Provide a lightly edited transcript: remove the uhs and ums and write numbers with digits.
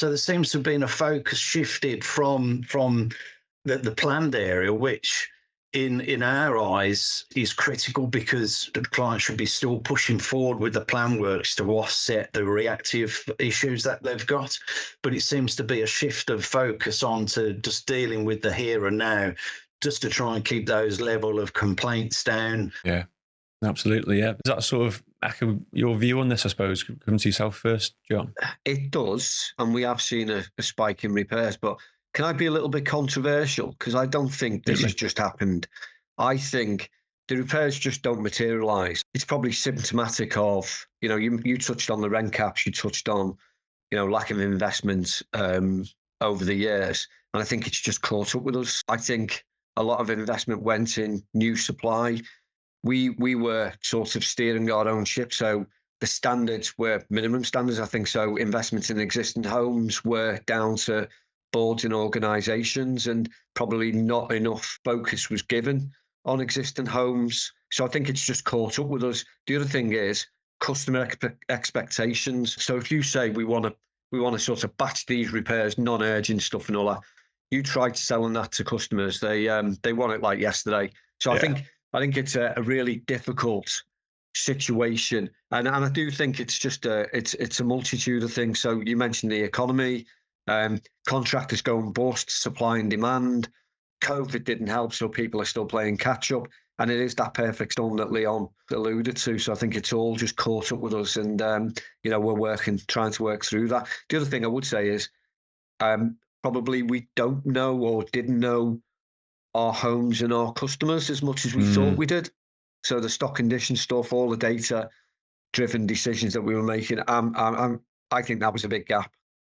So there seems to have been a focus shifted from the planned area, which in our eyes is critical because the client should be still pushing forward with the plan works to offset the reactive issues that they've got. But it seems to be a shift of focus onto just dealing with the here and now, just to try and keep those level of complaints down. Yeah, absolutely. Yeah. Does that sort of echo your view on this, I suppose? Come to yourself first, John. It does, and we have seen a spike in repairs. But can I be a little bit controversial? Because I don't think this has Absolutely. just happened. I think the repairs just don't materialise. It's probably symptomatic of, you touched on the rent caps, you touched on, lack of investment over the years. And I think it's just caught up with us. I think a lot of investment went in new supply. We were sort of steering our own ship. So the standards were minimum standards, I think. So investments in existing homes were down to boards and organisations, and probably not enough focus was given on existing homes. So I think it's just caught up with us. The other thing is customer expectations. So if you say we want to sort of batch these repairs, non-urgent stuff and all that, you try to selling that to customers, they want it like yesterday. So Yeah. I think it's a really difficult situation, and I do think it's just it's a multitude of things. So you mentioned the economy, contractors going bust, supply and demand. COVID didn't help, so people are still playing catch up, and it is that perfect storm that Leon alluded to. So I think it's all just caught up with us, and we're trying to work through that. The other thing I would say is probably we don't know or didn't know our homes and our customers as much as we thought we did. So the stock condition stuff, all the data driven decisions that we were making, I think that was a big gap.